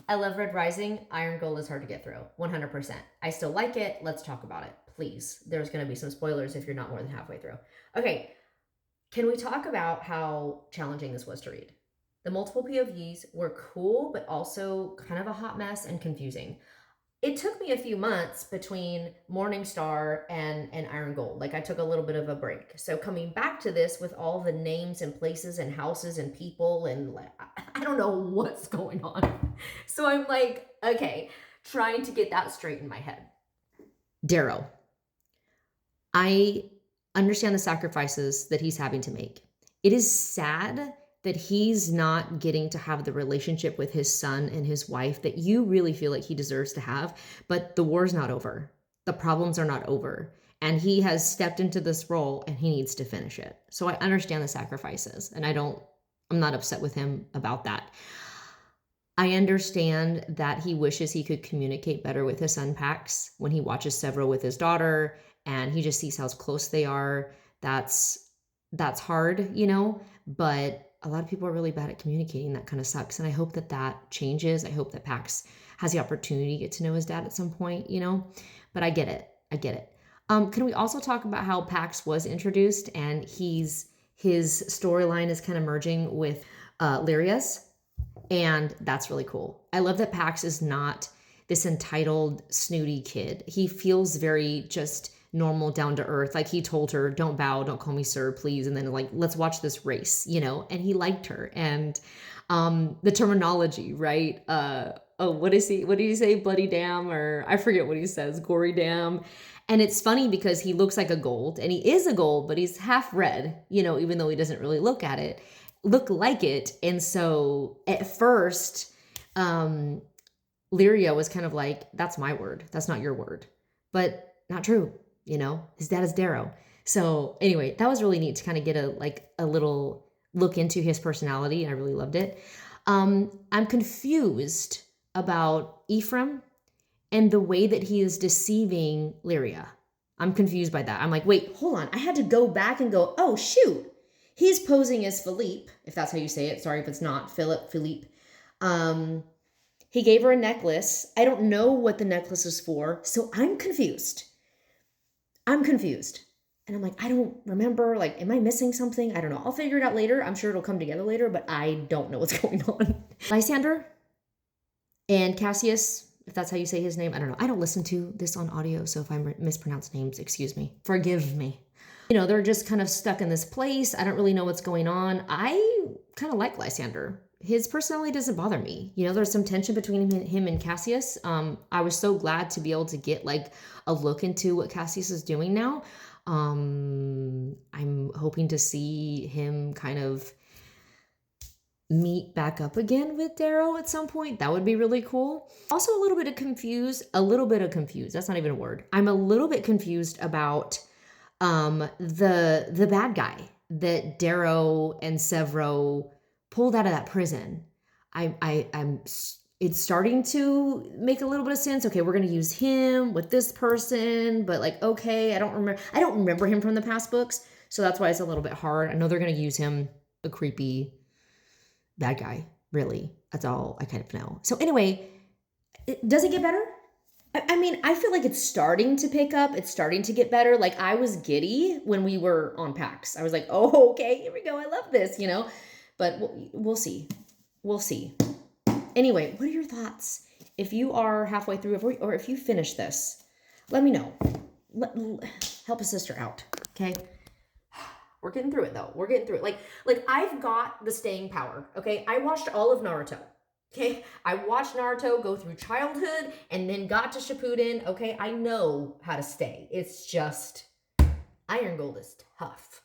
I love Red Rising. Iron Gold is hard to get through. 100%. I still like it. Let's talk about it, please. There's going to be some spoilers if you're not more than halfway through. Okay, can we talk about how challenging this was to read? The multiple POVs were cool, but also kind of a hot mess and confusing. It took me a few months between Morningstar and Iron Gold. Like I took a little bit of a break. So coming back to this with all the names and places and houses and people and like, I don't know what's going on. So I'm like, okay, trying to get that straight in my head. Darrow. I understand the sacrifices that he's having to make. It is sad that he's not getting to have the relationship with his son and his wife that you really feel like he deserves to have, but the war's not over. The problems are not over. And he has stepped into this role and he needs to finish it. So I understand the sacrifices and I'm not upset with him about that. I understand that he wishes he could communicate better with his son Pax when he watches Sevro with his daughter and he just sees how close they are. That's hard, but a lot of people are really bad at communicating. That kind of sucks. And I hope that changes. I hope that Pax has the opportunity to get to know his dad at some point, but I get it. Can we also talk about how Pax was introduced and his storyline is kind of merging with Lyria's? And that's really cool. I love that Pax is not this entitled, snooty kid. He feels very just normal, down to earth. Like he told her, don't bow, don't call me sir, please. And then like, let's watch this race, and he liked her. And the terminology, right? What did he say? Bloody damn, or I forget what he says, gory damn. And it's funny because he looks like a gold and he is a gold, but he's half red, even though he doesn't really look like it. And so at first, Lyria was kind of like, that's my word. That's not your word, but not true. His dad is Darrow. So anyway, that was really neat to kind of get a little look into his personality. I really loved it. I'm confused about Ephraim and the way that he is deceiving Lyria. I'm confused by that. I'm like, wait, hold on. I had to go back and go, oh, shoot. He's posing as Philippe, if that's how you say it. Sorry if it's not. Philippe. He gave her a necklace. I don't know what the necklace is for, so I'm confused. And I'm like, I don't remember. Like, am I missing something? I don't know. I'll figure it out later. I'm sure it'll come together later, but I don't know what's going on. Lysander and Cassius, if that's how you say his name. I don't know. I don't listen to this on audio, so if I mispronounce names, excuse me. Forgive me. They're just kind of stuck in this place. I don't really know what's going on. I kind of like Lysander. His personality doesn't bother me. There's some tension between him and Cassius. I was so glad to be able to get like a look into what Cassius is doing now. I'm hoping to see him kind of meet back up again with Darrow at some point. That would be really cool. Also a little bit of confused. That's not even a word. I'm a little bit confused about the bad guy that Darrow and Sevro pulled out of that prison. It's starting to make a little bit of sense. Okay, we're going to use him with this person, but like, okay, I don't remember him from the past books. So that's why it's a little bit hard. I know they're going to use him, a creepy bad guy, really. That's all I kind of know. So anyway, does it get better? I mean, I feel like it's starting to pick up. It's starting to get better. Like I was giddy when we were on PAX. I was like, oh, okay, here we go. I love this, but we'll see. Anyway, what are your thoughts? If you are halfway through or if you finish this, let me know. Help a sister out, okay? We're getting through it though. We're getting through it. Like I've got the staying power, okay? I watched all of Naruto. Okay, I watched Naruto go through childhood and then got to Shippuden. Okay, I know how to stay. It's just Iron Gold is tough.